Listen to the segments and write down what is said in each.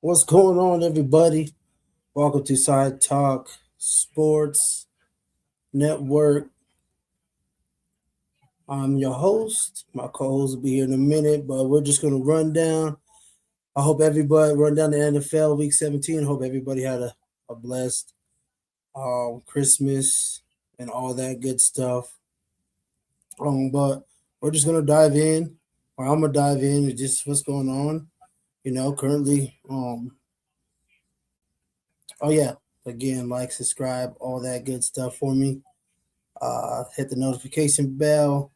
What's going on, everybody? Welcome to Side Talk Sports Network. I'm your host. My co-host will be here in a minute, but we're just going to run down. I hope everybody run down the NFL Week 17. Hope everybody had a blessed Christmas and all that good stuff. But we're just going to dive in, or I'm going to dive in with just what's going on. Currently. Oh yeah, again, like, subscribe, all that good stuff for me. Hit the notification bell,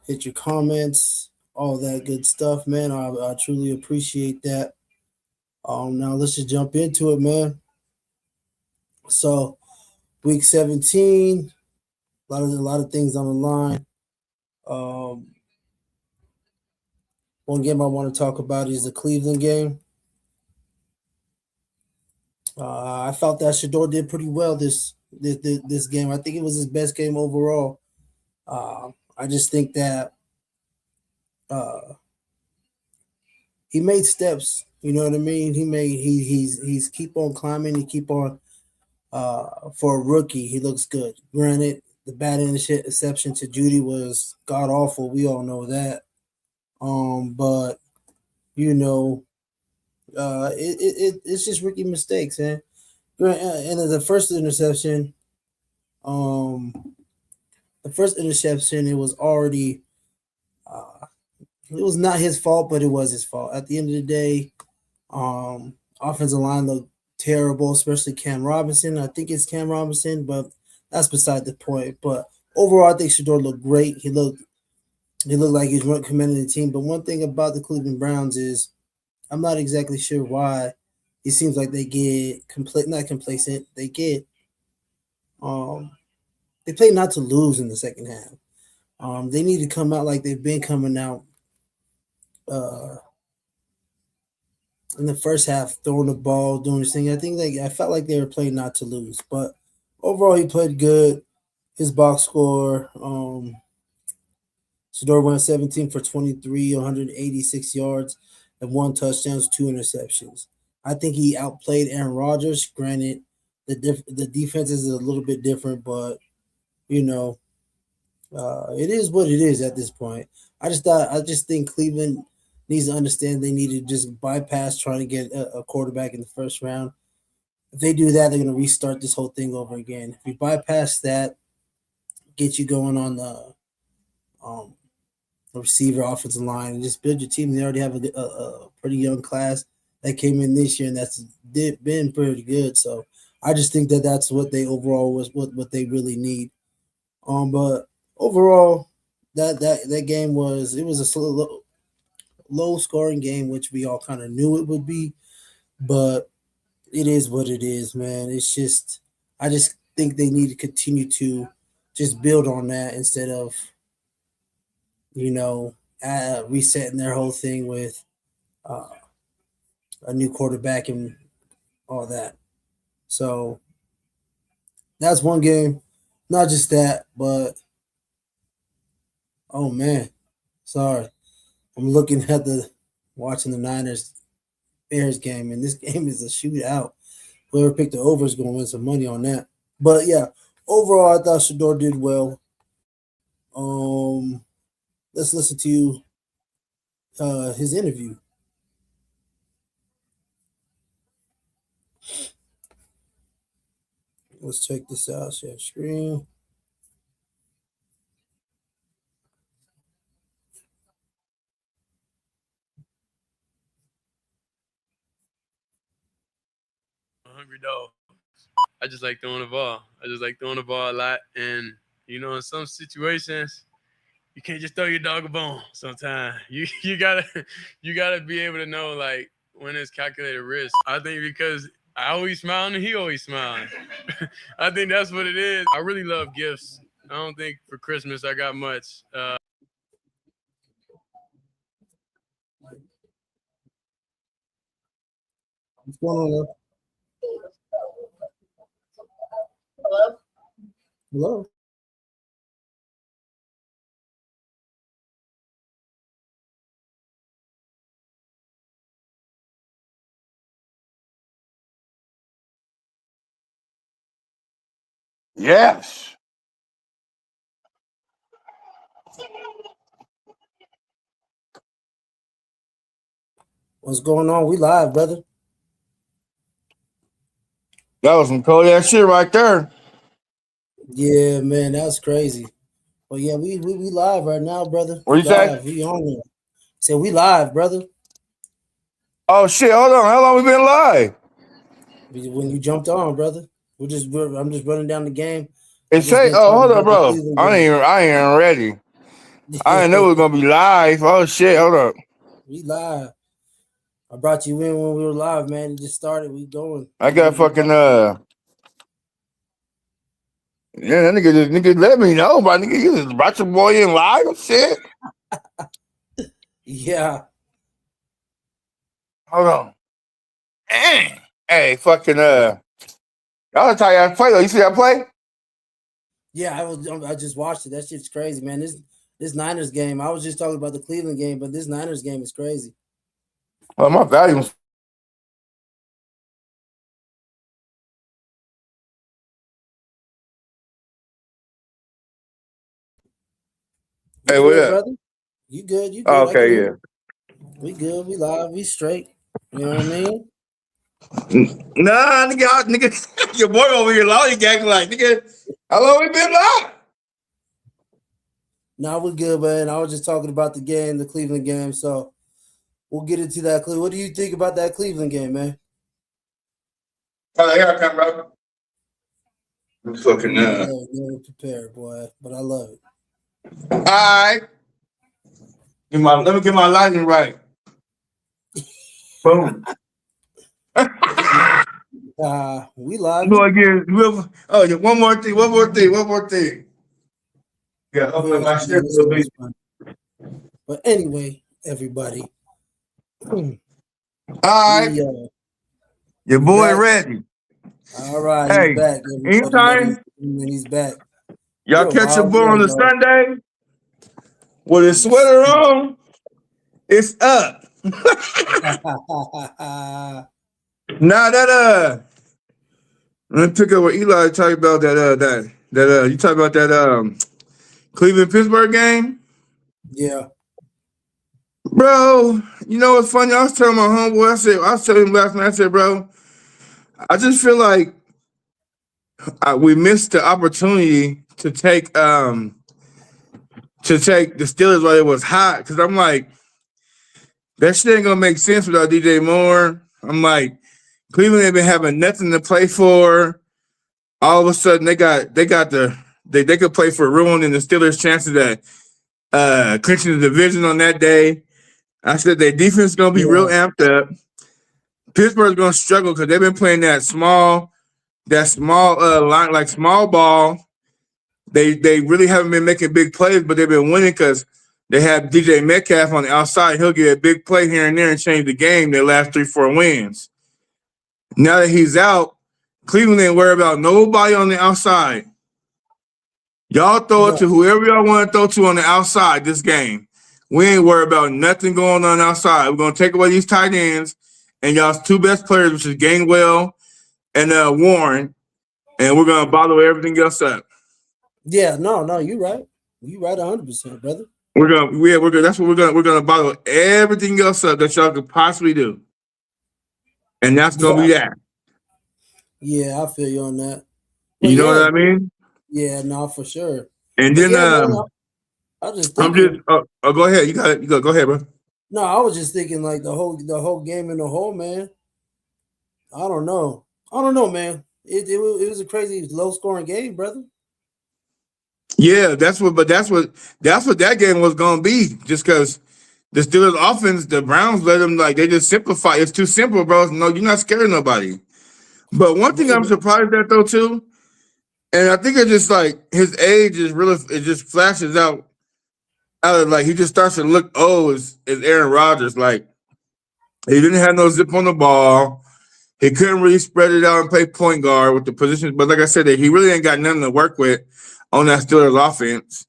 hit your comments, all that good stuff, man. I truly appreciate that. Now let's just jump into it, man. So, week 17, a lot of things on the line. Um, One game I want to talk about is the Cleveland game. I felt that Shador did pretty well this game. I think it was his best game overall. I just think that uh, he made steps. You know what I mean? He's keep on climbing. He keep on for a rookie. He looks good. Granted, the bad interception to Judy was god awful. We all know that. But you know, it's just rookie mistakes, man. And the first interception, um, it was already it was not his fault, but it was his fault. At the end of the day, offensive line looked terrible, especially Cam Robinson. I think it's Cam Robinson, but that's beside the point. But overall, I think Shador looked great. He looked like he's commanding the team. But one thing about the Cleveland Browns is I'm not exactly sure why. It seems like they get not complacent. Um they play not to lose in the second half. They need to come out like they've been coming out uh in the first half, throwing the ball, doing this thing. I felt like they were playing not to lose, but overall he played good. His box score, Shador went 17 for 23, 186 yards, and one touchdowns, two interceptions. I think he outplayed Aaron Rodgers. Granted, the defense is a little bit different, but you know, it is what it is at this point. I just think Cleveland needs to understand they need to just bypass trying to get a quarterback in the first round. If they do that, they're going to restart this whole thing over again. If you bypass that, get you going on um, the receiver, offensive line, and just build your team. They already have a pretty young class that came in this year, and that's been pretty good. So I just think that that's what they overall was what they really need. But overall, that game was a low scoring game, which we all kind of knew it would be. But it is what it is, man. It's just I just think they need to continue to just build on that instead of resetting their whole thing with uh, a new quarterback and all that. So that's one game. Not just that, but oh man, sorry. I'm looking at the watching the Niners Bears game, and this game is a shootout. Whoever picked the over is going to win some money on that. But yeah, overall, I thought Shador did well. Um, let's listen to his interview. Let's check this out. Share screen. Hungry dog. I just like throwing the ball. I just like throwing the ball a lot. And, in some situations, you can't just throw your dog a bone sometimes. You gotta be able to know like when it's calculated risk. I think because I always smile and he always smiles. I think that's what it is. I really love gifts. I don't think for Christmas I got much. What's going on? Hello. Yes. What's going on? We live, brother. That was some cold ass shit right there. Yeah, man, that's crazy. But yeah, we live right now, brother. What We you say? live. We on there. Said we live, brother. Oh shit, hold on. How long we been live? When you jumped on, brother. I'm just running down the game. It I guess say, been oh, talking hold on, about the bro. Cleveland I ain't ready. I didn't know game. we was gonna be live. Oh shit, hold up. We live. I brought you in when we were live, man. It just started. We going. I got fucking yeah, that nigga let me know, my nigga. You just brought your boy in live and shit. Yeah. Hold on. Hey, fucking y'all tell you how to play though. You see that play? Yeah, I just watched it. That shit's crazy, man. This Niners game. I was just talking about the Cleveland game, but this Niners game is crazy. Oh, my volume's You hey, what good, up? brother? You good? You Oh, good? I can okay, hear yeah. you. We good. We live. We straight. You know what I mean? Nah, nigga, your boy over here lollygagging like, nigga, how long we been live? Nah, we good, man. I was just talking about the game, the Cleveland game. So we'll get into that. What do you think about that Cleveland game, man? Oh, here I come, bro. I'm fucking You're prepared, boy. But I love it. all right. Let me get my lighting right. Boom. We live. Go again. Oh, yeah, one more thing. Yeah, open my shit a This little shit bit. was fun. But anyway, everybody, All right. we Your we boy back. ready. All right, he's Hey, back. Everybody, anytime he's back. y'all You're catch a wild. We boy on already the know. Sunday with his sweater on, it's up. Now that let me pick up what Eli talked about that you talk about that Cleveland Pittsburgh game. Yeah, Bro, you know what's funny? I was telling my homeboy, I was telling him last night, I said, bro, I just feel like we missed the opportunity to take the Steelers while it was hot. Cause I'm like, that shit ain't gonna make sense without DJ Moore. I'm like, Cleveland ain't been having nothing to play for. All of a sudden they could play for ruining the Steelers' chances at clinching the division on that day. I said their defense is gonna be real yeah, amped up. Pittsburgh's gonna struggle because they've been playing that small line, like small ball. They really haven't been making big plays, but they've been winning because they have DJ Metcalf on the outside. He'll get a big play here and there and change the game. Their last 3-4 wins. Now that he's out, Cleveland ain't worry about nobody on the outside. Y'all throw it right. to whoever y'all want to throw to on the outside this game. We ain't worried about nothing going on outside. We're gonna take away these tight ends and y'all's two best players, which is Gainwell and Warren, and we're gonna bottle everything else up. Yeah, no, you're right. You right 100%, brother. That's what we're gonna bottle everything else up that y'all could possibly do, and that's gonna Yeah, be that. yeah, I feel you on that. But You know what yeah, I mean? yeah, no, for sure. And But then yeah, man, I was just I'm just thinking. go ahead. You got it. You go ahead, bro. No, I was just thinking like the whole game in the whole, man. I don't know. I don't know, man. It was a crazy low scoring game, brother. Yeah, that's what that game was gonna be. Just because the Steelers offense, the Browns let them like they just simplify. It's too simple, bro. No, you're not scaring nobody. But one thing I'm surprised at though too, and I think it's just like his age is really it just flashes out of like he just starts to look old as Aaron Rodgers. Like he didn't have no zip on the ball. He couldn't really spread it out and play point guard with the positions. But like I said, he really ain't got nothing to work with on that Steelers offense.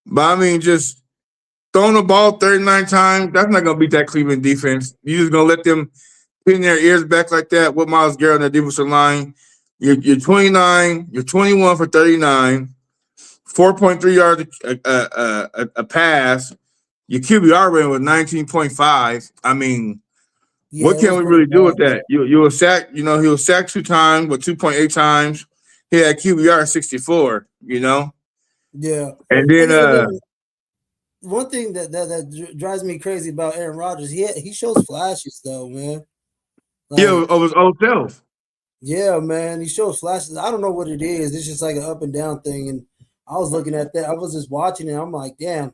But I mean, just throwing the ball 39 times, that's not gonna beat that Cleveland defense. You just gonna let them pin their ears back like that with Myles Garrett on the defensive line. You're 29. You're 21 for 39. 4.3 yards a pass. Your QBR rating was 19.5. I mean, Yeah, what it can was we pretty really do with bad, man. that? You were sacked. You know, he was sacked 2 times, but 2.8 times. He had QBR 64. You know, Yeah, and then and then one thing that drives me crazy about Aaron Rodgers, he shows flashes though, man. Like, of his old self. yeah, man, he shows flashes. I don't know what it is. It's just like an up and down thing. And I was looking at that. I was just watching it. I'm like, damn,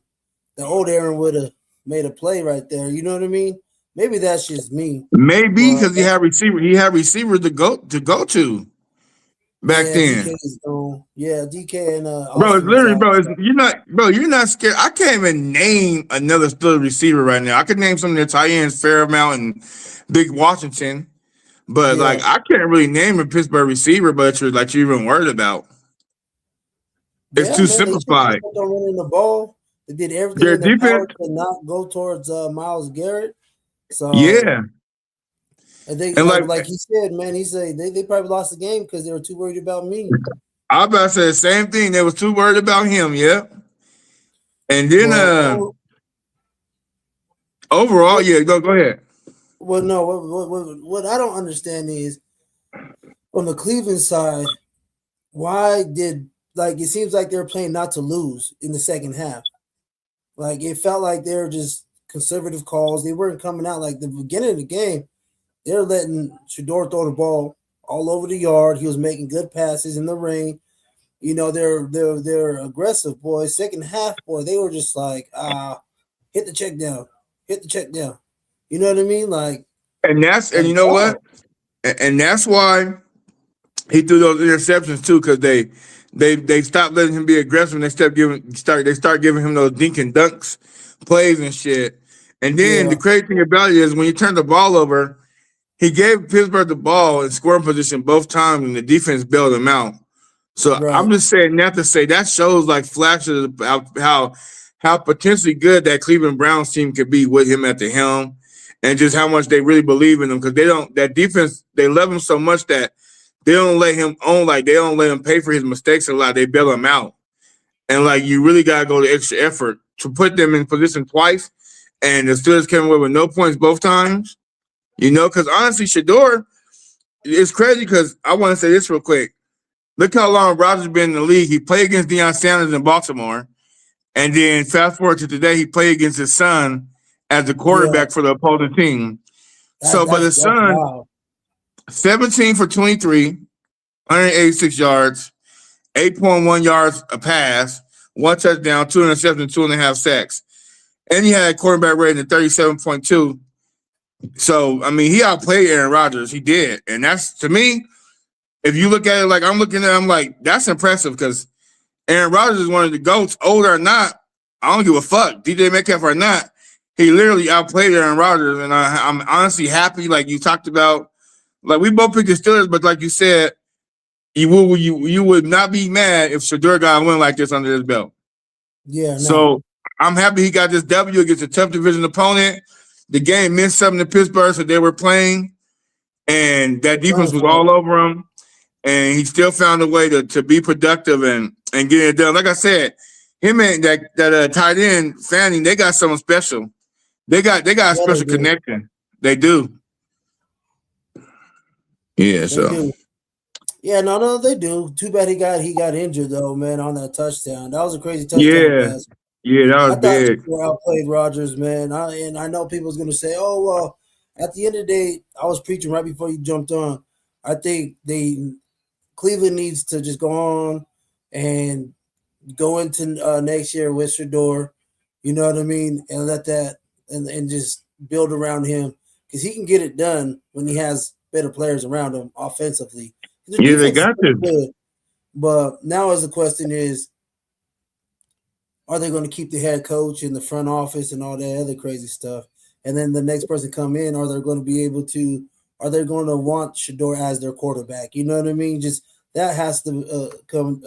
the old Aaron would have made a play right there. You know what I mean? Maybe that's just me, Maybe but because he had receivers to go to back yeah, DK then. is gone. Yeah, DK and Bro, it's Austin is literally, out. bro. So You're not scared. I can't even name another still receiver right now. I could name some of the tight ends, Fairmount and Big Washington, but like yeah, I can't really name a Pittsburgh receiver, but you're even worried about. It's yeah, too man. They should have simplified. kept on running the ball. They did everything Their in their power defense, to not go towards Miles Garrett. So yeah, and they and like he said, man, he said they probably lost the game because they were too worried about me. I about to say the same thing. They was too worried about him. Yeah, and then But overall, what yeah, go ahead. well no what I don't understand is on the Cleveland side, why did like it seems like they're playing not to lose in the second half. Like it felt like they were just conservative calls. They weren't coming out like the beginning of the game. They're letting Shador throw the ball all over the yard. He was making good passes in the rain. You know, they're aggressive, boys. Second half, boy, they were just like, hit the check down, hit the check down. You know what I mean? And Like you know what? wow, And that's why he threw those interceptions too, because they stopped letting him be aggressive and they start giving him those dink and dunks plays and shit. And then the yeah, crazy thing about it is when you turn the ball over, he gave Pittsburgh the ball in scoring position both times, and the defense bailed him out. So I'm right, just saying that to say that shows like flashes about how potentially good that Cleveland Browns team could be with him at the helm, and just how much they really believe in him because they don't that defense they love him so much that they don't let him own like they don't let him pay for his mistakes a lot. They bail him out, and like you really gotta go the extra effort to put them in position twice, and the Steelers came away with no points both times. You know, because honestly, Shador, it's crazy because I want to say this real quick. Look how long Rodgers been in the league. He played against Deion Sanders in Baltimore, and then fast forward to today, he played against his son as the yeah. quarterback for the opposing team. That's So, but that's his that's son, wild. 17 for 23, 186 yards, 8.1 yards a pass, one touchdown, two interceptions, 2.5 sacks. And he had a quarterback rating of 37.2. So, I mean, he outplayed Aaron Rodgers. He did. And that's, to me, if you look at it like I'm looking at it, I'm like, that's impressive because Aaron Rodgers is one of the GOATs, older or not. I don't give a fuck. DJ Metcalf or not. He literally outplayed Aaron Rodgers. And I'm honestly happy, like you talked about. Like, we both picked the Steelers, but like you said, you would not be mad if Shador got a win like this under his belt. Yeah, no, So I'm happy he got this W against a tough division opponent. The game meant something to Pittsburgh, so they were playing, and that they're playing defense was for it. all over him. And he still found a way to be productive and get it done. Like I said, him and that tight end Fanning, they got something special. They got a Yeah, they special do. connection. They do. Yeah. They So do. Yeah, no, they do. Too bad he got injured though, man, on that touchdown. That was a crazy touchdown yeah, pass. yeah, that I was thought big. Shador outplayed Rodgers, man. I know people's gonna say, "Oh well." At the end of the day, I was preaching right before you jumped on. I think Cleveland needs to just go on and go into next year with Shador. You know what I mean, and let that and just build around him because he can get it done when he has better players around him offensively. The Yeah, they defense is got pretty to. good, but now as the question is, are they going to keep the head coach in the front office and all that other crazy stuff? And then the next person come in, are they going to be able to? Are they going to want Shador as their quarterback? You know what I mean? Just that has to come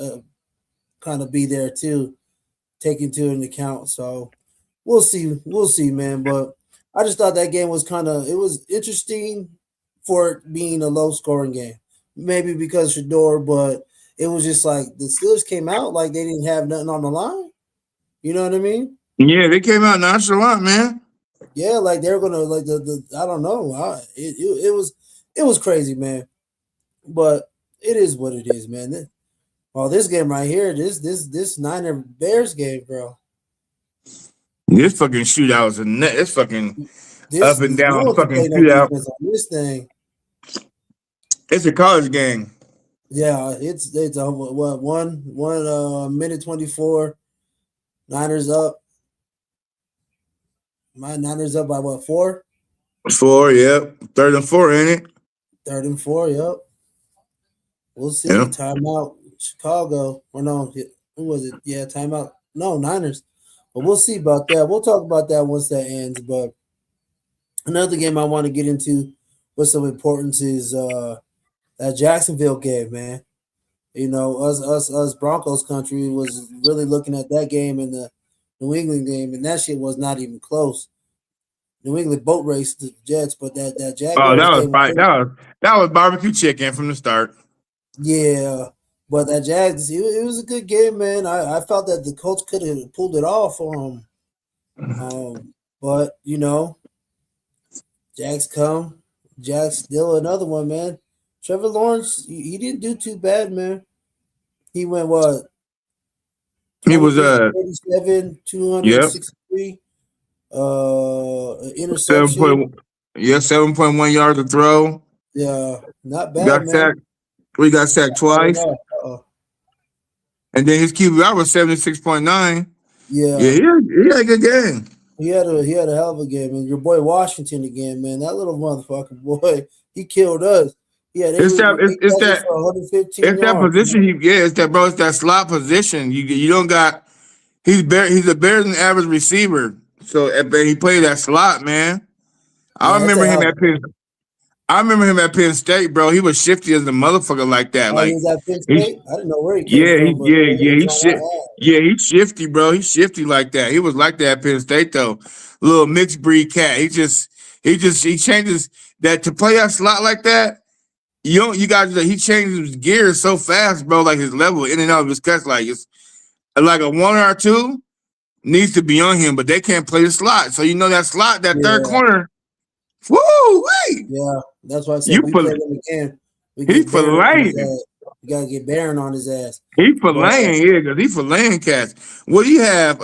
kind of be there too, take into an account. So we'll see, man. But I just thought that game was it was interesting for it being a low scoring game. maybe because Shador, but it was just like the Steelers came out like they didn't have nothing on the line. You know what I mean? Yeah, they came out nonchalant, man. Yeah, like they were gonna like the I don't know. It was crazy, man. But it is what it is, man. Well, this game right here, this Niner Bears game, bro. This fucking shootout is a net. It's fucking up This and no down one can fucking play no shootout. defense on this thing. It's a college game. Yeah, it's a what one minute 24. Niners up. My Niners up by what 4? 4, yep. 3rd and 4, ain't it? 3rd and 4. Yep. We'll see. Yep. Timeout. Chicago. Or no, who was it? Yeah, timeout. No, Niners. But we'll see about that. We'll talk about that once that ends. But another game I want to get into with some importance is that Jacksonville game, man. You know, us Broncos country was really looking at that game and the New England game, and that shit was not even close. New England boat raced the Jets, but that Oh, Jaguars game, that was barbecue chicken from the start. yeah. But that Jags, it was a good game, man. I felt that the Colts could have pulled it off for them. But you know, Jags come, Jags still another one, man. Trevor Lawrence, he didn't do too bad, man. He went what He was 23 for 37, yep, 263 seven interception. point yeah, 7.1 yards to throw. Yeah, not bad, Got man. sacked. We got sacked twice, and then his QBR was 76.9. Yeah, Yeah, he had a good game. he had a hell of a game, and your boy Washington again, man. That little motherfucker boy, he killed us. Yeah, they It's that they it's catches that for 115 it's that yards. position. It's that bro. It's that slot position. You don't got. He's a better than average receiver. So but he played that slot, man. I Yeah, it's remember a him hell. at Penn. I remember him at Penn State, bro. He was shifty as a motherfucker like that. Oh, he Like was at Penn he's State. I didn't know where he came from, but he was on our ass. he's shifty, bro. He's shifty like that. He was like that at Penn State though. Little mixed breed cat. He changes that to play that slot like that. You guys he changes his gears so fast, bro. Like his level in and out of his cuts, like it's like a 1 or 2 needs to be on him, but they can't play the slot. So you know that slot, that third Yeah, corner. Woo, wait. yeah. That's why I said You we for play them again. We he get for Barron on his laying. ass. We gotta get Barron on his ass. He for But laying, yeah, because he for laying cats. What do you have?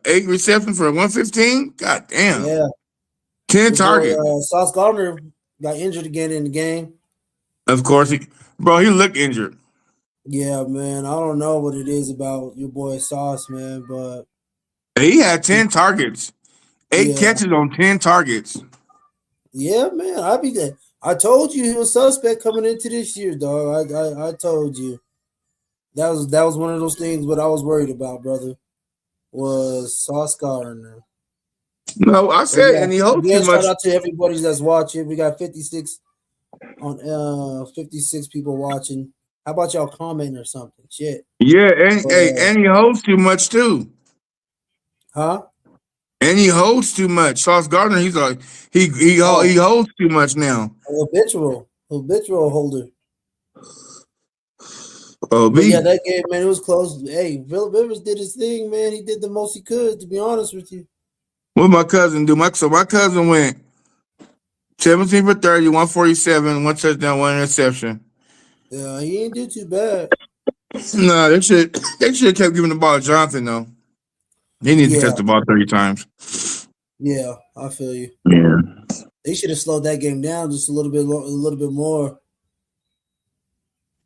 8 receptions for 115? God damn. yeah, 10 your boy targets. Sauce Gardner got injured again in the game. Of course, he looked injured. Yeah, man. I don't know what it is about your boy Sauce, man, but He had 10 targets. 8 yeah, catches on 10 targets. yeah, man. I told you he was suspect coming into this year, dog. I told you that was one of those things. What I was worried about, brother, was Sauce Gardner. No, I But said, yeah, and he holds too again, shout much. out to everybody that's watching. We got 56 on 56 people watching. How about y'all comment or something? Shit. Yeah, and But hey, and he holds too much too. huh? And he holds too much. Sauce Gardner, he's like he Oh, holds too much now. habitual holder. Oh, But yeah, B. that game, man, it was close. Hey, Phillip Rivers did his thing, man. He did the most he could, to be honest with you. What my cousin do? My cousin went 17 for 30, 147, 1 touchdown, 1 interception. Yeah, he didn't do too bad. No, they should have kept giving the ball to Jonathan though. He needs to Yeah, touch the ball 30 times. yeah, I feel you. Yeah. They should have slowed that game down just a little bit more.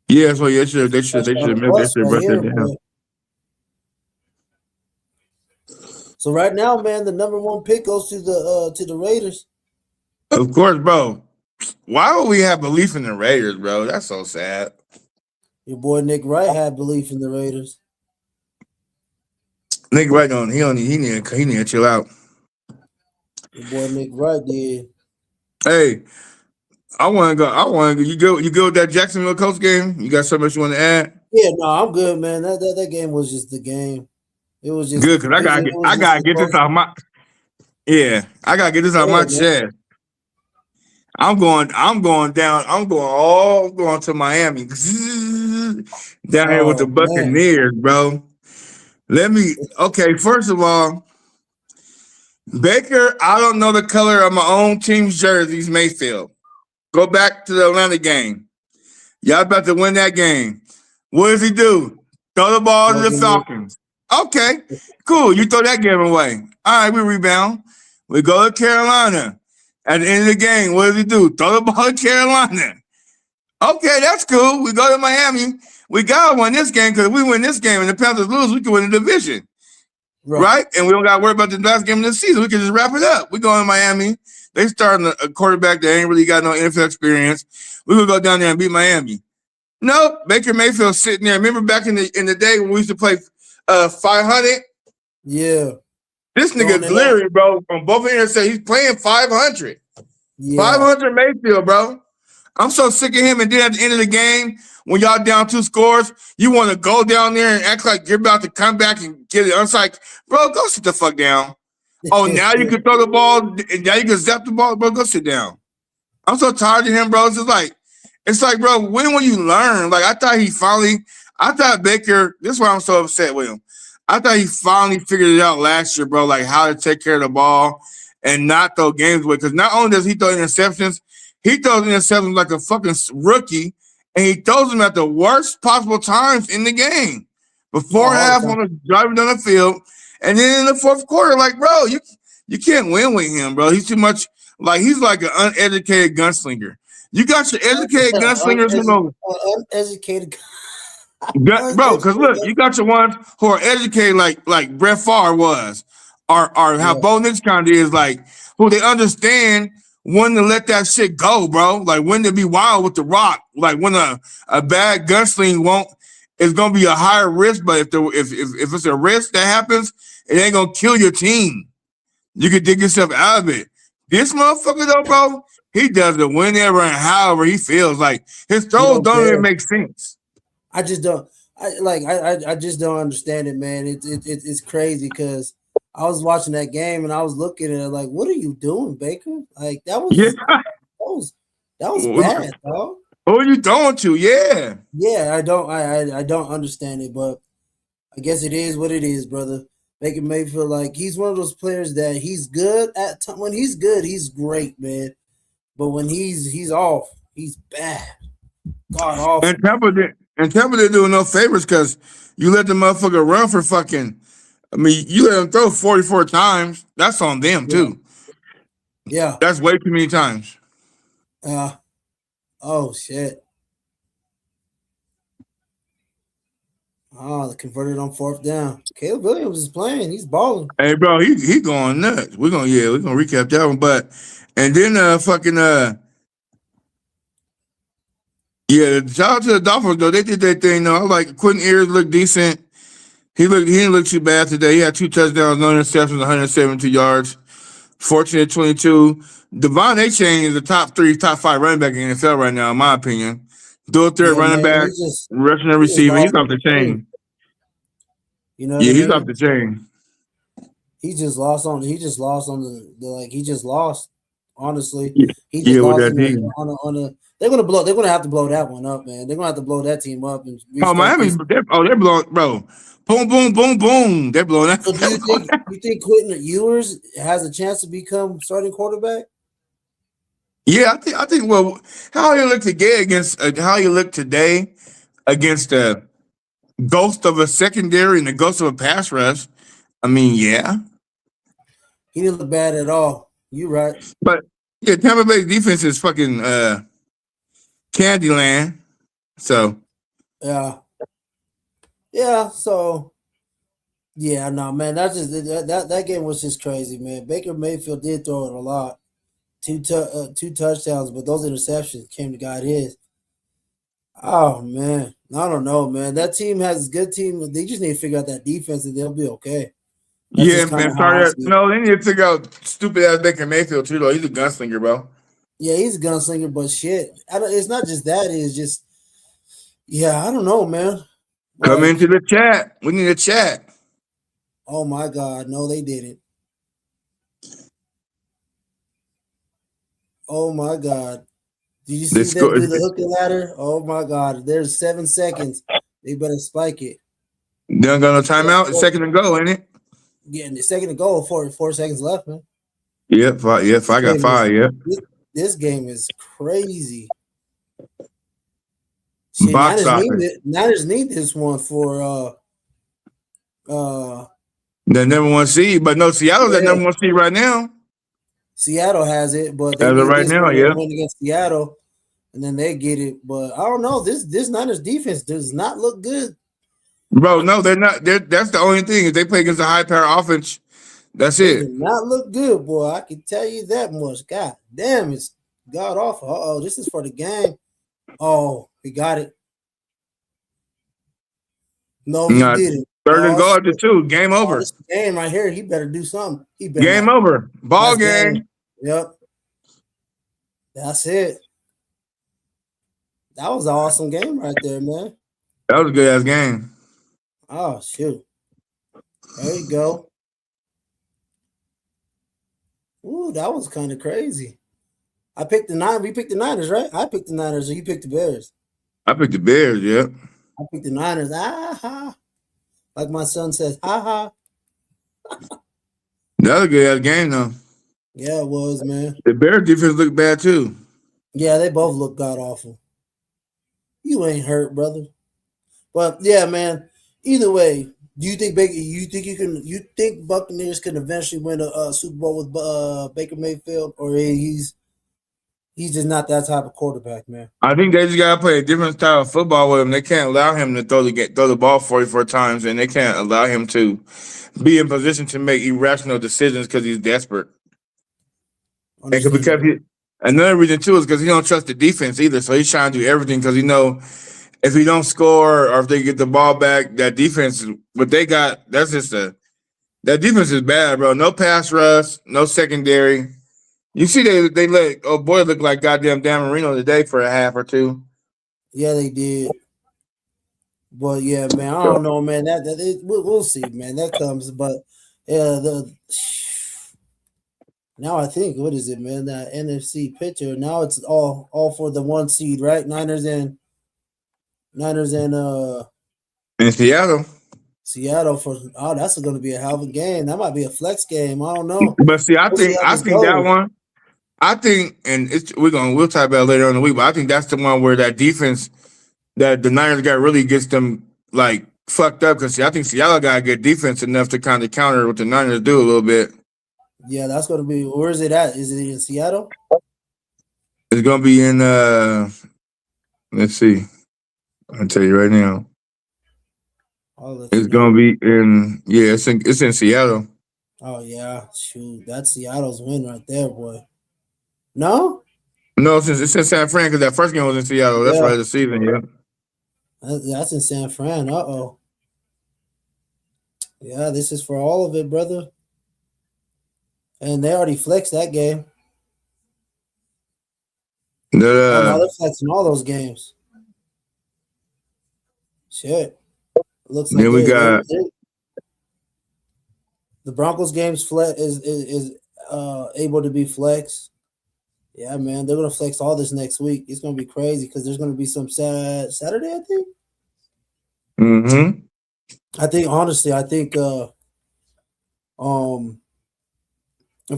Yeah, so yeah, they should Touchdown have to milked bust right brought that here, down. boy. So right now, man, the number one pick goes to the Raiders. Of course, bro. Why would we have belief in the Raiders, bro? That's so sad. Your boy Nick Wright had belief in the Raiders. Nick Wright he need to chill out. Your boy Nick Wright did. Hey, you go with that Jacksonville Colts game? You got something else you want to add? Yeah, no, I'm good, man. That game was just the game. It was just Good, because I gotta get this off my I gotta get this off my chest. I'm going down. I'm going to Miami. Down here with the Oh man. Buccaneers, bro. Okay, first of all, Baker, I don't know the color of my own team's jerseys, Mayfield. Go back to the Atlanta game. Y'all about to win that game. What does he do? Throw the ball to the Buccaneers. Falcons. Okay, cool. You throw that game away. All right, we rebound. We go to Carolina. At the end of the game, what does he do? Throw the ball to Carolina. Okay, that's cool. We go to Miami. We gotta win this game because if we win this game and the Panthers lose, we can win the division. Right. Right? And we don't gotta worry about the last game of the season. We can just wrap it up. We go to Miami. They starting a quarterback that ain't really got no NFL experience. We gonna go down there and beat Miami. Nope. Baker Mayfield sitting there. Remember back in the day when we used to play 500? Yeah. This Throwing nigga it up. literally, bro, from both ends say he's playing 500. Yeah. 500 Mayfield, bro. I'm so sick of him. And then at the end of the game, when y'all down 2 scores, you want to go down there and act like you're about to come back and get it unsigned. Bro, go sit the fuck down. Oh, now you can throw the ball and now you can zap the ball. Bro, go sit down. I'm so tired of him, bro. It's like, bro, when will you learn? Like, I thought Baker, this is why I'm so upset with him. I thought he finally figured it out last year, bro, like how to take care of the ball and not throw games away. Because not only does he throw interceptions, he throws interceptions like a fucking rookie, and he throws them at the worst possible times in the game. Before all half the on time. the driving down the field, and then in the fourth quarter, like, bro, you can't win with him, bro. He's too much he's like an uneducated gunslinger. You got your educated gunslingers who know Uneducated. bro, because look, you got your ones who are educated like Brett Favre was, or how Yeah. Bo Nix kind of is, like who they understand when to let that shit go, bro. Like when to be wild with the rock. Like when a bad gunsling won't it's gonna be a higher risk, but if it's a risk that happens, it ain't gonna kill your team. You can dig yourself out of it. This motherfucker though, bro, he does it whenever and however he feels. Like his He throws don't don't even care. make sense. I just don't. I just don't understand it, man. It's crazy because I was watching that game and I was looking at it like, what are you doing, Baker? Like Yeah. that was bad, dog. Who are you throwing to? Yeah. Yeah, I don't understand it, but I guess it is what it is, brother. Baker Mayfield, like he's one of those players that he's good at when he's good, he's great, man. But when he's off, he's bad. God awful. And Tampa didn't do no favors because you let the motherfucker run for fucking. I mean, you let him throw 44 times. That's on them Yeah. too. Yeah. That's way too many times. Oh shit. Oh, they converted on 4th down. Caleb Williams is playing. He's balling. Hey, bro, he going nuts. We're gonna recap that one, but and then shout out to the Dolphins though. They did their thing though. I like Quentin Ears looked decent. He didn't look too bad today. He had 2 touchdowns, no interceptions, 172 yards, 14-22. Devon Achane is the top 5 running back in the NFL right now, in my opinion. Dual threat Yeah, running man. back, rushing and He just receiving. He's lost off the the team. chain. You know what Yeah, I he's mean? off the chain. He just lost on the like he just lost. Honestly, Yeah, he just with lost that team. on a. They're gonna have to blow that one up, man. They're gonna have to blow that team up and Oh, restart Miami, this. they're blowing, bro. Boom, boom, boom, boom. They're blowing that. So do you think Quentin Ewers has a chance to become starting quarterback? Yeah, I think. Well, how you look today against the ghost of a secondary and the ghost of a pass rush. I mean, yeah, He didn't look bad at all. You right. but yeah, Tampa Bay's defense is fucking Candyland. So Yeah. Yeah. So yeah, no, man. That's just that game was just crazy, man. Baker Mayfield did throw it a lot. 2 touchdowns, but those interceptions came to guide his. Oh man, I don't know, man. That team has a good team. They just need to figure out that defense, and they'll be okay. That's yeah, just kind man. of how I Sorry, see it. no, they need to figure out stupid ass Baker Mayfield too. Though he's a gunslinger, bro. Yeah, he's a gunslinger, but shit, it's not just that. It's just, yeah, I don't know, man. Come Like, into the chat. We need a chat. oh my God, no, they didn't. Oh my God! Did you They see them score. do the hook and ladder? Oh my God! There's 7 seconds. They better spike it. They don't got no Yeah, timeout. Second and go, ain't it? yeah, and the second to goal, 4 seconds left, man. Yep. Five, yep. This I got game five. is Yep. this game is crazy. Shit, Box Niners need office. it. Niners need this one for uh The number one seed, but no, Seattle's that yeah. number one seed right now. Seattle has it, but they As of need right this now, one to yeah. win against Seattle, and then they get it. But I don't know. This Niners defense does not look good. Bro, no, they're not. That's the only thing. If they play against a high power offense, that's They it. do not look good, boy. I can tell you that much. God damn, it's god awful. Oh, this is for the game. Oh, he got it. No, he Not didn't. third and Oh go after shit. two. Game Oh, over. this game right here. He better do something. He better Game not. over. Ball That's game. game. Yep. That's it. That was an awesome game right there, man. That was a good ass game. Oh shoot. There you go. Ooh, that was kind of crazy. I picked the nine. We picked the Niners, right? I picked the Niners, and you picked the Bears. I picked the Bears. Yep. I picked the Niners. Ah ha. Like my son says, ha ha. That was a good ass game though. Yeah, it was, man. The Bears defense looked bad too. Yeah, they both look god awful. You ain't hurt, brother. But yeah, man. Either way, do you think Baker? You think you can? You think Buccaneers can eventually win a Super Bowl with Baker Mayfield, or he's just not that type of quarterback, man? I think they just gotta play a different style of football with him. They can't allow him to throw the ball 44 times, and they can't allow him to be in position to make irrational decisions because he's desperate. And because Understandable. another reason too is because he don't trust the defense either. So he's trying to do everything because he know if he don't score or if they get the ball back, that defense, what they got, that's just that defense is bad, bro. No pass rush, no secondary. You see, they let boy look like goddamn Dan Marino today for a half or two. Yeah, they did. But yeah, man, I don't know, man. We'll see, man. That comes, but yeah, the now I think what is it, man? That NFC picture. Now it's all for the one seed, right? Niners and In Seattle. Seattle for that's going to be a hell of a game. That might be a flex game. I don't know. But see, We'll see how I this think that goes. one. I think, and we'll talk about it later on in the week. But I think that's the one where that defense that the Niners got really gets them like fucked up because I think Seattle got a good defense enough to kind of counter what the Niners do a little bit. Yeah, that's going to be. Where is it at? Is it in Seattle? It's gonna be in. Let's see. I'll tell you right now. I'll let you It's know. gonna be in. Yeah, it's in Seattle. Oh yeah, shoot, that's Seattle's win right there, boy. No, No, it's in San Fran because that first game was in Seattle. That's yeah, right, the season. Yeah. that's in San Fran. Uh-oh. Yeah, this is for all of it, brother. And they already flexed that game. Oh no, they're flexing all those games. Shit. Looks like Then we got the Broncos games flex is able to be flexed. Yeah, man, they're gonna flex all this next week. It's gonna be crazy because there's gonna be some Saturday, I think. mm-hmm. I think honestly, if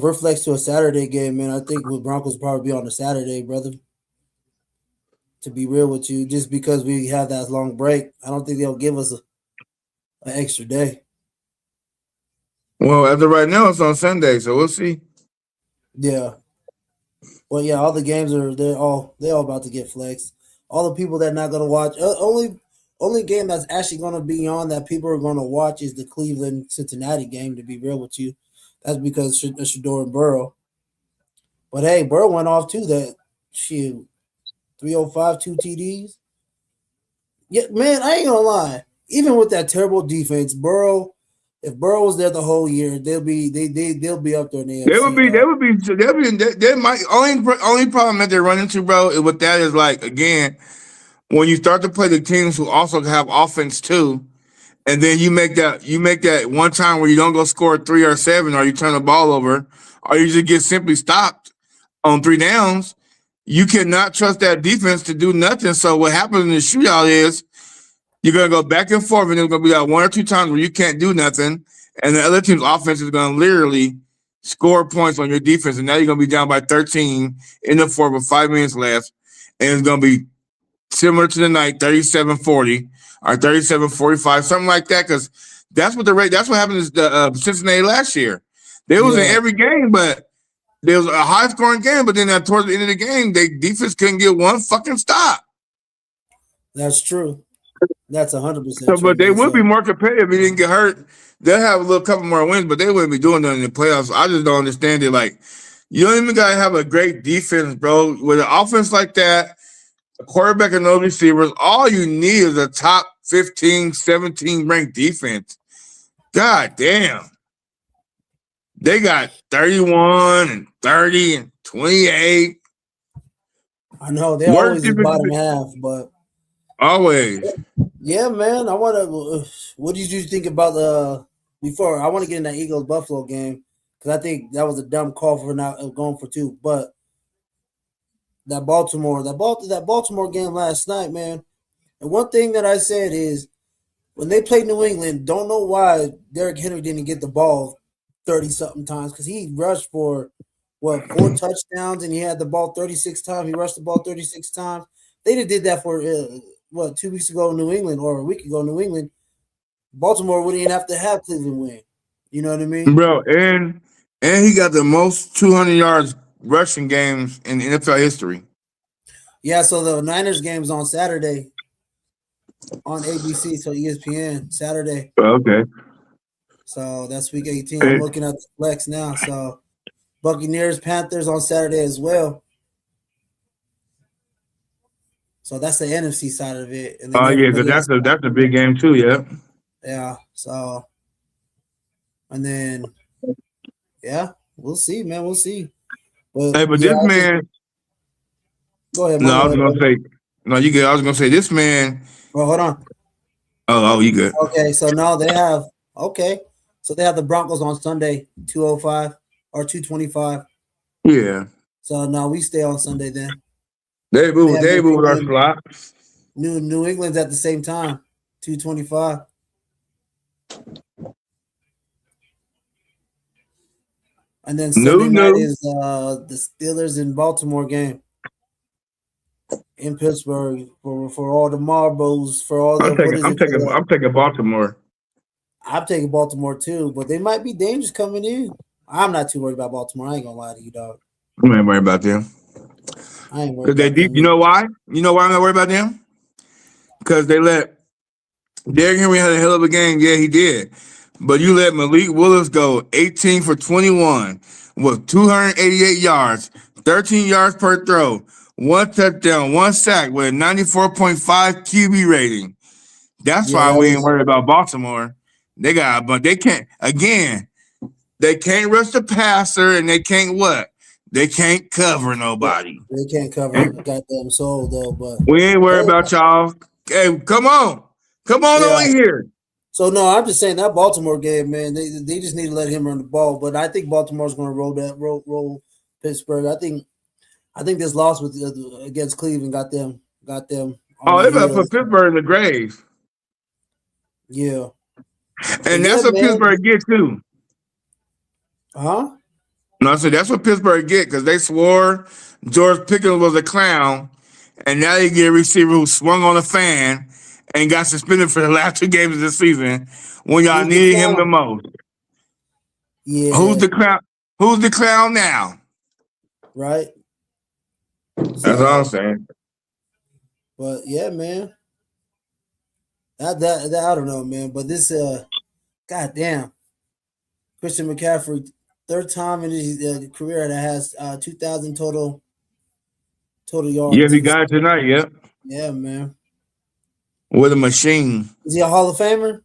we're flexed to a Saturday game, man, I think with Broncos will probably be on a Saturday, brother. To be real with you, just because we have that long break, I don't think they'll give us an extra day. Well, as of right now, it's on Sunday, so we'll see. Yeah. Well, yeah, all the games they're all about to get flexed. All the people that are not gonna watch, only game that's actually gonna be on that people are gonna watch is the Cleveland Cincinnati game. To be real with you, that's because Shador and Burrow. But hey, Burrow went off too. That shoot, 305, 2 TDs. Yeah, man, I ain't gonna lie. Even with that terrible defense, Burrow, if Burrow was there the whole year, they'll be up there in the They would AFC, be, dog. they might only problem that they run into, bro, is with that is like again, when you start to play the teams who also have offense too, and then you make that one time where you don't go score 3 or 7, or you turn the ball over, or you just get simply stopped. on 3 downs, you cannot trust that defense to do nothing. So what happens in the shootout is you're gonna go back and forth, and there's gonna be like 1 or 2 times where you can't do nothing, and the other team's offense is gonna literally score points on your defense, and now you're gonna be down by 13 in the fourth with 5 minutes left, and it's gonna be similar to the night, 37-40 or 37-45, something like that, because that's what happened to Cincinnati last year. They was in Yeah, every game, but there was a high scoring game, but then towards the end of the game, they defense couldn't get one fucking stop. that's true. That's 100% So, true, but they man. would be So more competitive if he didn't get hurt. They'll have a little couple more wins, but they wouldn't be doing nothing in the playoffs. I just don't understand it. Like, you don't even gotta have a great defense, bro. With an offense like that, a quarterback and no receivers, all you need is a top 15, 17 ranked defense. God damn. They got 31 and 30 and 28. I know they're Worst always in the defense bottom half, but always. yeah, man. I want to. What did you think about the before? I want to get in that Eagles Buffalo game because I think that was a dumb call for not going for two. But that Baltimore game last night, man. And one thing that I said is when they played New England, don't know why Derrick Henry didn't get the ball 30 something times because he rushed for what 4 touchdowns and he had the ball 36 times. He rushed the ball 36 times. They did that for 2 weeks ago in New England or a week ago in New England. Baltimore wouldn't even have to have Cleveland win. You know what I mean? Bro, and he got the most 200 yards rushing games in NFL history. Yeah, so the Niners game's on Saturday on ABC, so ESPN Saturday. Okay. So that's week 18. I'm looking at the flex now. So Buccaneers, Panthers on Saturday as well. So that's the NFC side of it. And then Oh yeah, everybody because else. that's a big game too. Yeah. Yeah. So and then we'll see, man. We'll see. But Hey, but yeah, this man. go ahead, No, man. I was gonna say. No, you good. I was gonna say this man. Well, hold on. Oh, you good. Okay, so now they have So they have the Broncos on Sunday, 2:05 or 2:25. Yeah. So now we stay on Sunday then. They They moved. have They New moved our England, slot. New England's at the same time, 2:25. And then Sunday night No. is the Steelers in Baltimore game in Pittsburgh for all the marbles, for all the what is I'm it? For taking. the, I'm taking Baltimore. I'm taking Baltimore too, but they might be dangerous coming in. I'm not too worried about Baltimore. I ain't gonna lie to you, dog. I'm not worried about them. I ain't worried Because they about deep. them You either. know why? You know why I'm not worried about them? Because they let Derrick Henry had a hell of a game. Yeah, he did. But you let Malik Willis go 18 for 21 with 288 yards, 13 yards per throw, 1 touchdown, 1 sack with a 94.5 QB rating. That's Yeah, why that we ain't was worried about Baltimore. But they can't, again, they can't rush the passer and they can't what? They can't cover nobody. they can't cover goddamn soul though, but We ain't worried they, about y'all. Hey, come on. Come on yeah. over here. So no, I'm just saying that Baltimore game, man. They just need to let him run the ball, but I think Baltimore's going to roll Pittsburgh. I think this loss with against Cleveland got them on Oh, their they better put heels. Pittsburgh in the grave. Yeah, but And yeah, that's what man. Pittsburgh get too. Huh? No, I said that's what Pittsburgh get because they swore George Pickens was a clown, and now they get a receiver who swung on a fan and got suspended for the last 2 games of the season when y'all Who's the needed him the clown? most. Who's Yeah, the clown? Who's the clown now? right. That's all I'm So, saying. but yeah, man. That I don't know, man. But this goddamn Christian McCaffrey, third time in his career that has 2,000 total Yeah, yards. he got it tonight. Yep, Yeah, man. with a machine, Is he a Hall of Famer?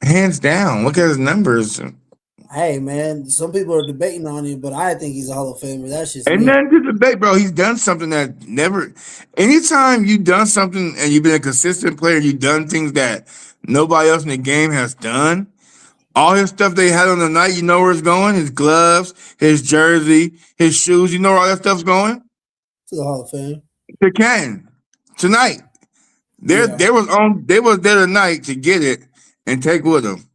hands down. Look at his numbers. Hey, man. Some people are debating on him, but I think he's a Hall of Famer. That's just And me. then to debate, bro, he's done something that never. Anytime you've done something and you've been a consistent player, you've done things that nobody else in the game has done. All his stuff they had on the night, you know where it's going? His gloves, his jersey, his shoes. You know where all that stuff's going? To the Hall of Fame. To Canton tonight. Yeah. They was there tonight to get it and take with them.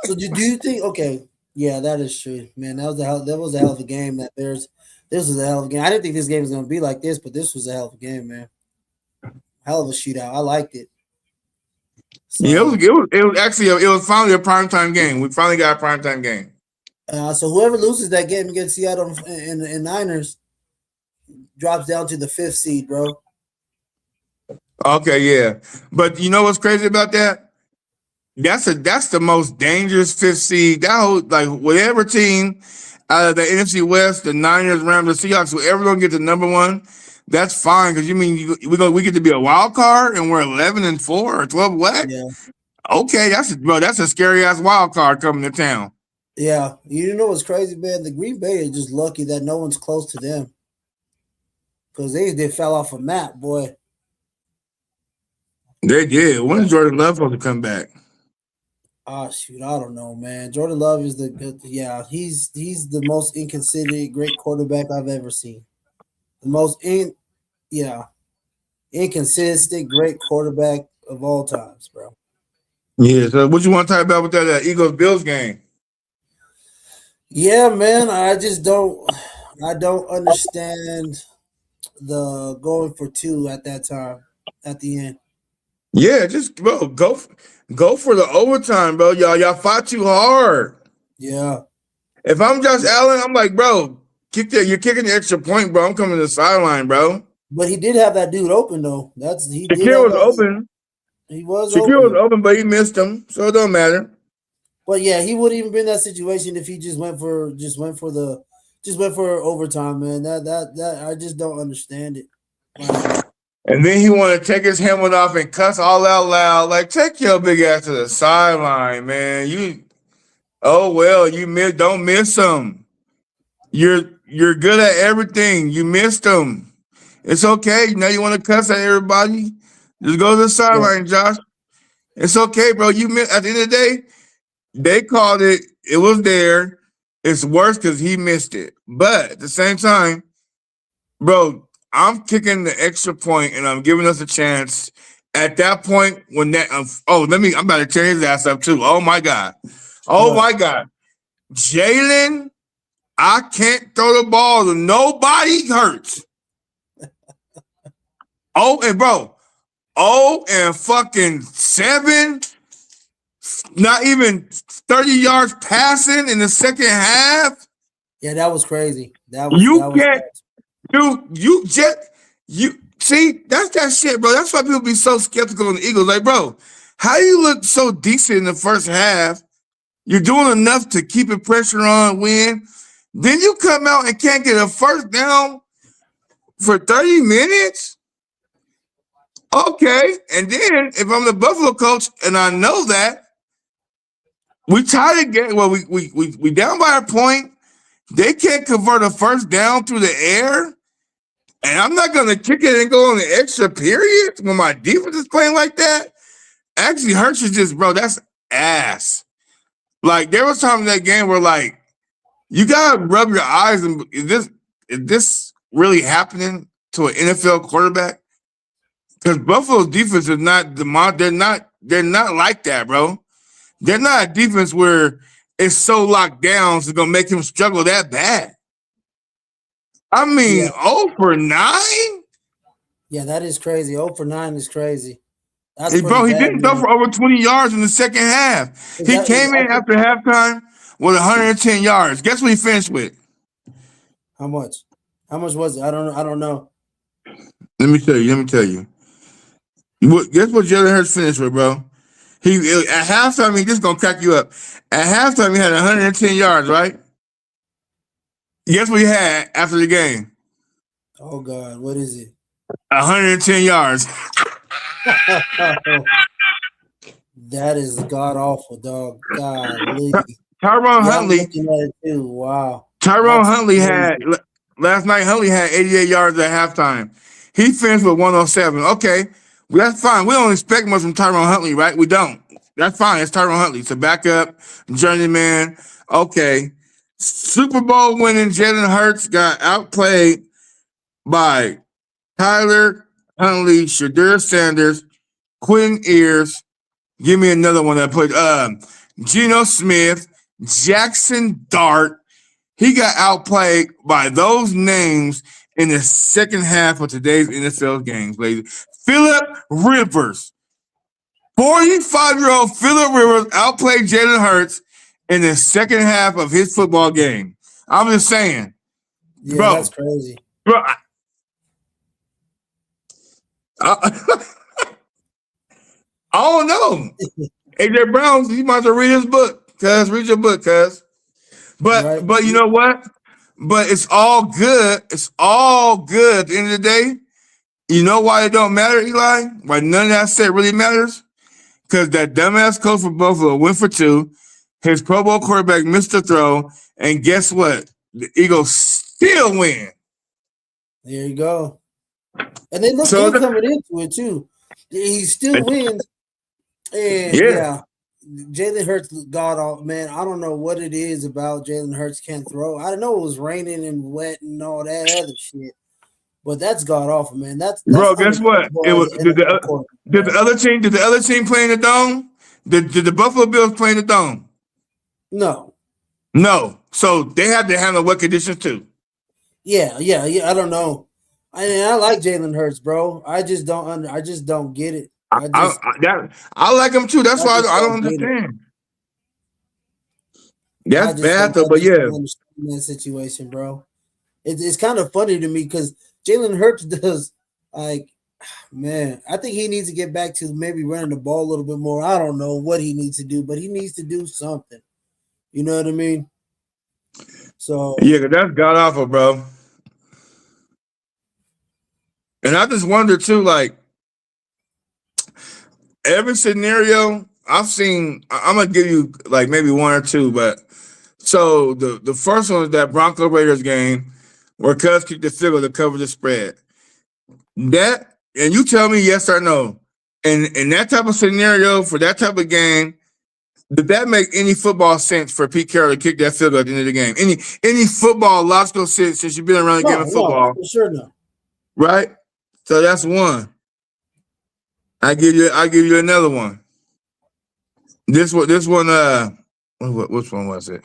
So do you think? Okay, yeah, that is true, man. That was a hell of a game. This was a hell of a game. I didn't think this game was going to be like this, but this was a hell of a game, man. Hell of a shootout. I liked it. So, Yeah, it was finally a primetime game. We finally got a primetime game. So whoever loses that game against Seattle and Niners drops down to the 5th seed, bro. Okay, yeah. But you know what's crazy about that? That's the most dangerous 5th seed. That whole, like, whatever team out of the NFC West, the Niners, Rams, the Seahawks, whoever gonna get the number one, that's fine. Because you mean we get to be a wild card and we're 11-4 or 12 what? Yeah. Okay, that's a scary ass wild card coming to town. Yeah, you know what's crazy, man? The Green Bay is just lucky that no one's close to them because they fell off a map, boy. They did. When's Jordan Love supposed to come back? Ah, shoot, I don't know, man. Jordan Love is he's the most inconsistent great quarterback I've ever seen. The most inconsistent great quarterback of all times, bro. Yeah. So what you want to talk about with that Eagles Bills game? Yeah, man. I don't understand the going for 2 at that time at the end. Yeah, just bro, go for the overtime, bro. Y'all fought too hard. Yeah. If I'm Josh Allen, I'm like, bro, you're kicking the extra point, bro. I'm coming to the sideline, bro. But he did have that dude open though. Shakir was open. He was Shakir open. was open, but he missed him, so it don't matter. But yeah, he wouldn't even been in that situation if he just went for overtime, man. That I just don't understand it. And then he want to take his helmet off and cuss all out loud. Like, take your big ass to the sideline, man. Don't miss him. You're good at everything. You missed him. It's okay. Now you want to cuss at everybody? Just go to the sideline, Josh. It's okay, bro. You missed. At the end of the day, they called it. It was there. It's worse because he missed it. But at the same time, bro, I'm kicking the extra point and I'm giving us a chance. At that point, when that I'm about to tear his ass up too. Oh my God. My God. Jalen, I can't throw the ball to nobody hurts. And bro, 7, not even 30 yards passing in the second half. Yeah, that was crazy. You see, that's that shit, bro. That's why people be so skeptical on the Eagles. Like, bro, how you look so decent in the first half? You're doing enough to keep it pressure on, win. Then you come out and can't get a first down for 30 minutes? Okay. And then if I'm the Buffalo coach and I know that, we tied again. Well, we down by a point. They can't convert a first down through the air. And I'm not going to kick it and go on the extra period when my defense is playing like that. Actually, Hurts is just, bro, that's ass. Like, there was times in that game where, like, you got to rub your eyes and is this really happening to an NFL quarterback? Because Buffalo's defense is not they're not like that, bro. They're not a defense where it's so locked down it's gonna make him struggle that bad. I mean, 0 for 9? Yeah, that is crazy. 0 for 9 is crazy. He didn't go for over 20 yards in the second half. He came in after halftime with 110 yards. Guess what he finished with? How much? How much was it? I don't know. Let me tell you. Guess what Jalen Hurts finished with, bro? At halftime, he just gonna crack you up. At halftime, he had 110 yards, right? Guess what he had after the game? Oh God, what is it? 110 yards. That is god awful, dog. Golly. Tyron Huntley. Wow. Huntley had last night. Huntley had 88 yards at halftime. He finished with 107. Okay, well, that's fine. We don't expect much from Tyron Huntley, right? We don't. That's fine. It's Tyron Huntley. It's a backup journeyman. Okay. Super Bowl winning Jalen Hurts got outplayed by Tyler Huntley, Shadur Sanders, Quinn Ears. Give me another one that put Geno Smith, Jackson Dart. He got outplayed by those names in the second half of today's NFL games, ladies. Phillip Rivers, 45-year-old Phillip Rivers outplayed Jalen Hurts in the second half of his football game. I'm just saying, Yeah, bro. that's crazy. Bro, I don't know. AJ Brown, you might have to read his book, cuz. Read your book, cuz. Right. But you know what? But it's all good. It's all good at the end of the day. You know why it don't matter, Eli? Why none of that shit really matters? Because that dumbass coach for Buffalo went for 2. His Pro Bowl quarterback missed the throw. And guess what? The Eagles still win. There you go. And they look So good coming into it, too. He still wins. And, yeah, Jalen Hurts got off, man. I don't know what it is about Jalen Hurts can't throw. I don't know it was raining and wet and all that other shit. But that's god awful, man. That's bro, guess what? It was did the other team play in the dome? Did the Buffalo Bills play in the dome? No. No. So they had to handle wet conditions too. Yeah. I don't know. I like Jalen Hurts, bro. I just don't get it. I like him too. That's why I don't understand. That's bad though, but yeah. I understand that situation, bro. It's kind of funny to me because Jalen Hurts does, like, man, I think he needs to get back to maybe running the ball a little bit more. I don't know what he needs to do, but he needs to do something. You know what I mean? So yeah, that's god awful, bro. And I just wonder too, like, every scenario I've seen, I'm gonna give you like maybe one or two, but so the first one is that Bronco Raiders game where Cubs kicked the field goal to cover the spread. That, and you tell me yes or no. And in that type of scenario for that type of game, did that make any football sense for Pete Carroll to kick that field goal at the end of the game? Any football logical sense since you've been around the game of football? No, for sure no. Right? So that's one. I give you another one. This one, which one was it?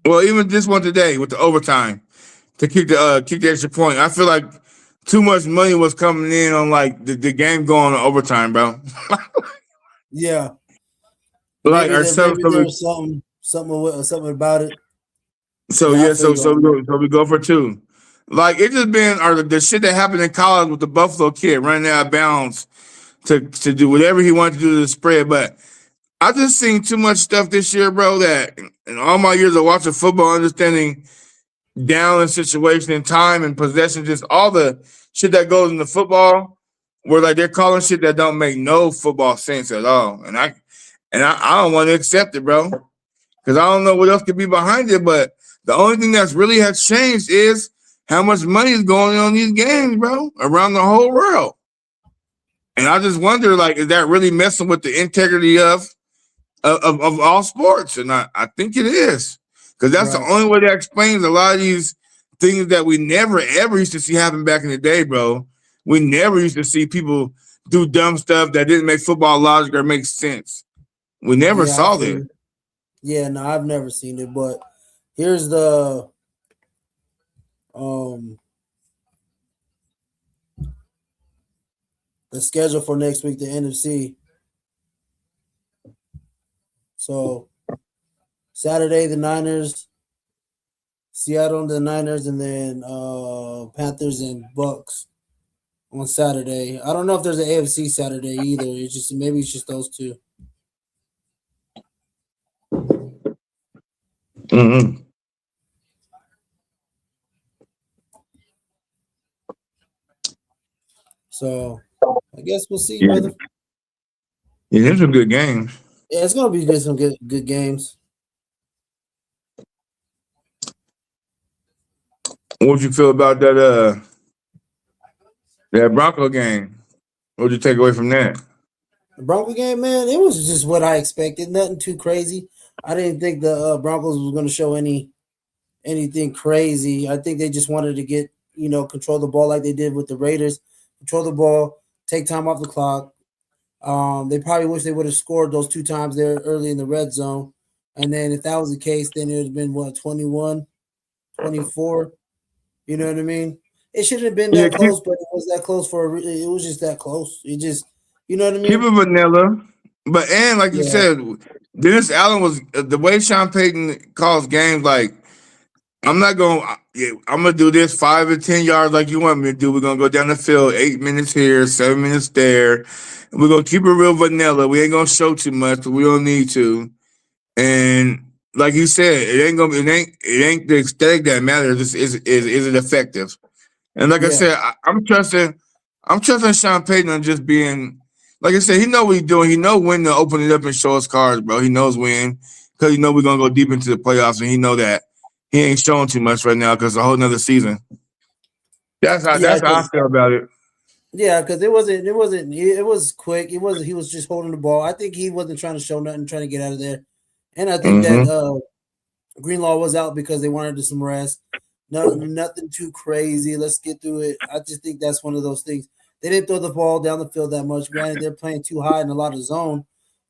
Well, even this one today with the overtime to kick the extra point. I feel like too much money was coming in on like the game going to overtime, bro. Yeah. Like maybe there's something about it. So we go for 2. Like it just been or the shit that happened in college with the Buffalo kid running out of bounds to do whatever he wanted to do to the spread. But I just seen too much stuff this year, bro, that in all my years of watching football, understanding down and situation and time and possession, just all the shit that goes into football, where like they're calling shit that don't make no football sense at all. And I don't want to accept it, bro. Because I don't know what else could be behind it. But the only thing that's really has changed is how much money is going on these games, bro, around the whole world. And I just wonder, like, is that really messing with the integrity of all sports? And I think it is. Because that's the only way that explains a lot of these things that we never, ever used to see happen back in the day, bro. We never used to see people do dumb stuff that didn't make football logic or make sense. We never saw that. Yeah, no, I've never seen it. But here's the schedule for next week, the NFC. So Saturday, the Niners, Seattle, the Niners, and then Panthers and Bucks on Saturday. I don't know if there's an AFC Saturday either. It's just maybe it's just those 2. Mm-hmm. So I guess we'll see, brother. Yeah, there's some good games. Yeah, it's gonna be some good games. What'd you feel about that Bronco game? What'd you take away from that? The Bronco game, man, it was just what I expected. Nothing too crazy. I didn't think the Broncos was going to show anything crazy. I think they just wanted to get control the ball like they did with the Raiders. Control the ball, take time off the clock. They probably wish they would have scored those 2 times there early in the red zone. And then if that was the case, then it would have been what 21, 24. You know what I mean? It shouldn't have been Yeah, that close, but it was that close it was just that close. It just you know what I keep mean? it vanilla. But and like you Yeah, said, Dennis Allen was the way Sean Payton calls games. Like I'm not going. I'm gonna do this 5 or 10 yards like you want me to do. We're gonna go down the field 8 minutes here, 7 minutes there. And we're gonna keep it real vanilla. We ain't gonna show too much. We don't need to. And like you said, it ain't the aesthetic that matters. Is it effective? And like I yeah, said, I'm trusting Sean Payton on just being like I said, he know what he's doing. He know when to open it up and show us cards, bro. He knows when. Because he know we're gonna go deep into the playoffs and he know that he ain't showing too much right now because a whole nother season. That's how yeah. that's how I feel about it. Yeah, because it was quick. It was he was just holding the ball. I think he wasn't trying to show nothing, trying to get out of there. And I think that Mm-hmm. Greenlaw was out because they wanted some rest. No, nothing too crazy. Let's get through it. I just think that's one of those things. They didn't throw the ball down the field that much. Granted, they're playing too high in a lot of zone.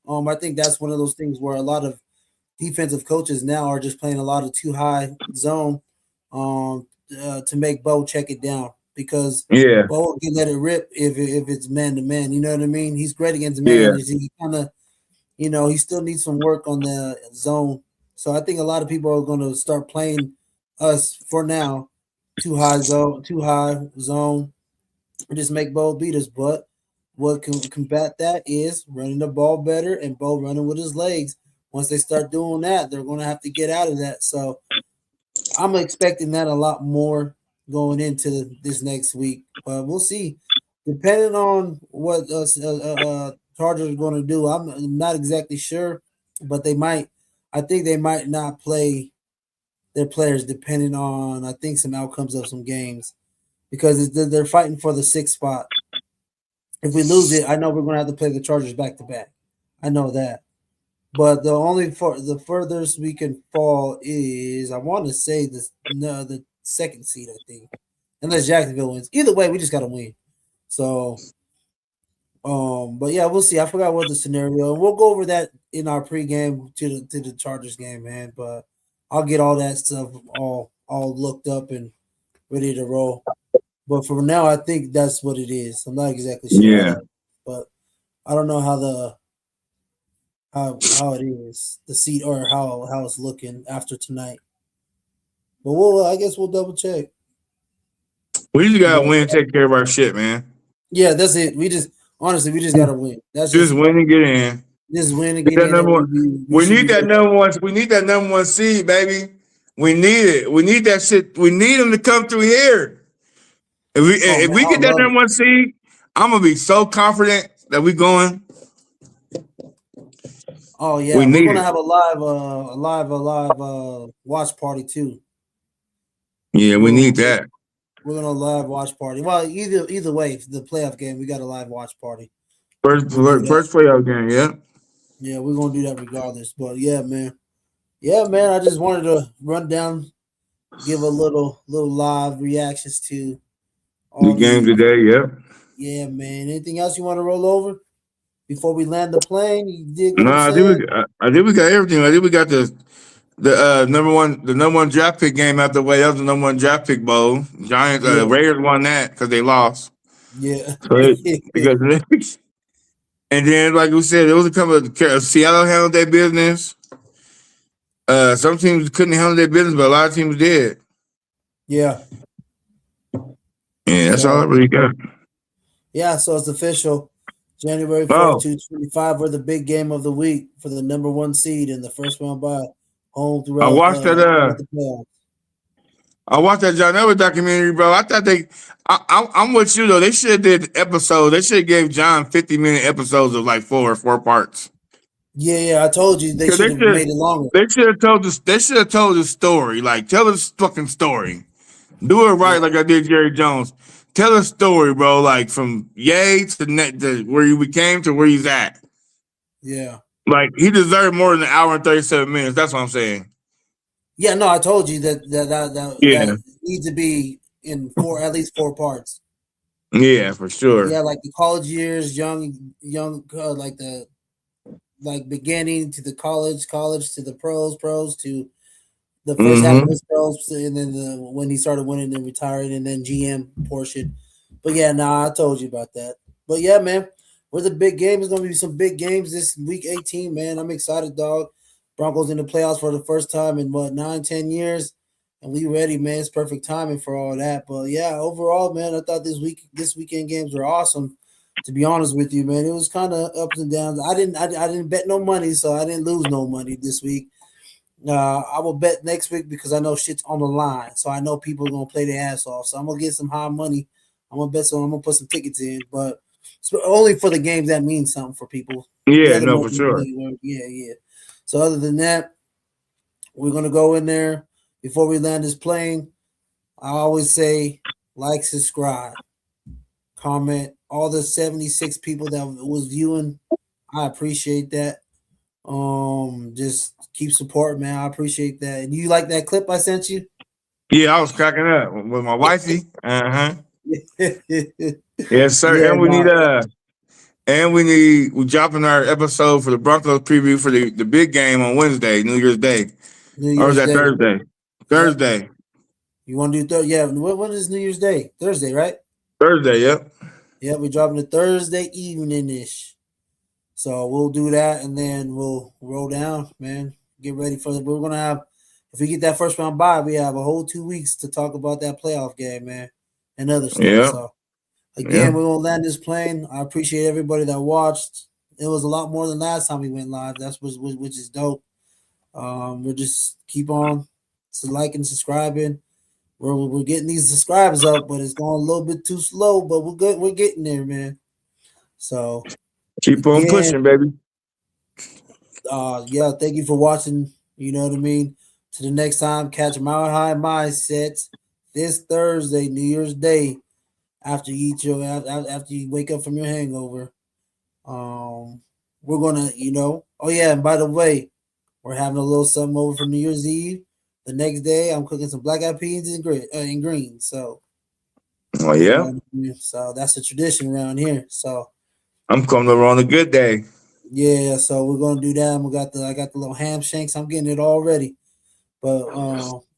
I think that's one of those things where a lot of defensive coaches now are just playing a lot of too high zone to make Bo check it down because Yeah, Bo can let it rip if it's man to man. You know what I mean? He's great against yeah, man. He kind of he still needs some work on the zone. So I think a lot of people are going to start playing us for now too high zone, and just make Bo beat us. But what can combat that is running the ball better and Bo running with his legs. Once they start doing that, they're going to have to get out of that. So I'm expecting that a lot more going into this next week, but we'll see. Depending on what Chargers are going to do, I'm not exactly sure, but they might. I think they might not play their players depending on I think some outcomes of some games because they're fighting for the 6th spot. If we lose it, I know we're going to have to play the Chargers back to back. I know that. But the furthest we can fall is I want to say the 2nd seed, I think. Unless Jacksonville wins. Either way, we just gotta win. So but yeah, we'll see. I forgot what the scenario. We'll go over that in our pregame to the Chargers game, man. But I'll get all that stuff all looked up and ready to roll. But for now, I think that's what it is. I'm not exactly sure yeah. but I don't know how it is the seat or how it's looking after tonight. But I guess we'll double check. We just gotta But win and take care of our shit, man. yeah, that's it. We just gotta win. That's Just just win and get in. this win and Get get that in, and number one. we We should need be that good. number one. We need that number one seed, baby. We need it. We need that shit. We need them to come through here. If we Oh if man, we I get that love it. number one seed, I'm gonna be so confident that we going. Oh We yeah, we're need gonna it. have a live watch party too. Yeah, we We're need gonna, that. we're gonna live watch party. Well, either way, the playoff game, we got a live watch party. First We'll do that. first playoff game. Yeah. Yeah, we're gonna do that regardless. But yeah, man. Yeah, man. I just wanted to run down, give a little live reactions to The all game the today. Yeah. yeah, man. Anything else you want to roll over before we land the plane? You dig what No, I'm I think saying? we got everything. I think we got the number one draft pick game out the way. That was the number one draft pick bowl. Giants Yeah, Raiders won that because they lost. yeah, So because and then like we said, it was a couple of Seattle handled their business. Some teams couldn't handle their business, but a lot of teams did. yeah. Yeah, that's all I So really got. yeah, so it's official. January 4th, Oh, 2025. We're the big game of the week for the number one seed in the first round bye home I throughout watched that. throughout the playoffs. I watched that John Elway documentary, bro. I thought I'm with you though. They should have did episodes. They should have gave John 50-minute episodes of like four parts. Yeah, I told you they Cause should have made it longer. they should have told this. They should have told the story. Like tell this fucking story. Do it Yeah, right, like I did Jerry Jones. tell a story, bro. Like from yay to where you became to where he's at. Yeah. Like he deserved more than an hour and 37 minutes. That's what I'm saying. Yeah, no, I told you that Yeah, needs to be in at least 4 parts. yeah, for sure. Yeah, like the college years, young, like the beginning to the college to the pros to the first half of Mm-hmm. his pros, and then when he started winning and retiring, and then GM portion. But yeah, nah, I told you about that. But yeah, man, where's the big game? There's gonna be some big games this week 18, man. I'm excited, dog. Broncos in the playoffs for the first time in what 9-10 years, and we ready, man. It's perfect timing for all that. But yeah, overall, man, I thought this weekend games were awesome. To be honest with you, man, it was kind of ups and downs. I didn't bet no money, so I didn't lose no money this week. I will bet next week because I know shit's on the line. So I know people are gonna play their ass off. So I'm gonna get some high money. I'm gonna bet some. I'm gonna put some tickets in, but only for the games that mean something for people. The Yeah, other no, money, for sure. yeah, yeah. So other than that, we're gonna go in there before we land this plane. I always say like, subscribe, comment. All the 76 people that was viewing, I appreciate that. Just keep supporting, man. I appreciate that. And you like that clip I sent you? Yeah, I was cracking up with my wifey. Uh-huh. Yeah, Yes, sir. And we need no, we dropping our episode for the Broncos preview for the big game on Wednesday, New Year's Day. New Or is Year's that Day. Thursday? Yep. Thursday. You want to do Yeah. What is New Year's Day? Thursday, right? Thursday, yep. Yeah, we're dropping it Thursday evening ish. So we'll do that, and then we'll roll down, man. Get ready for it. We're gonna have, if we get that first round bye, we have a whole 2 weeks to talk about that playoff game, man, and other stuff. Yeah, So yeah. again, we're gonna land this plane. I appreciate everybody that watched. It was a lot more than last time we went live. That's which is dope. We'll just keep on liking, subscribing. We're getting these subscribers up, but it's going a little bit too slow. But we're good. We're getting there, man. So Keep on again, pushing, baby. yeah, thank you for watching. You know what I mean. To the next time, catch Mile High Mindsets this Thursday, New Year's Day, after you eat your after you wake up from your hangover. We're gonna, Oh yeah, and by the way, we're having a little something over for New Year's Eve. The next day, I'm cooking some black eyed peas and green. So Oh you know, yeah. what I mean? So that's a tradition around here. So I'm coming over on a good day. yeah, so we're gonna do that. And I got the little ham shanks. I'm getting it all ready. But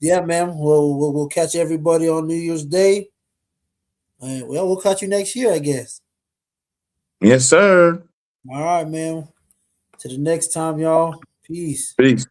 yeah, man, we'll catch everybody on New Year's Day. And well, we'll catch you next year, I guess. Yes, sir. All right, man. To the next time, y'all. Peace. Peace.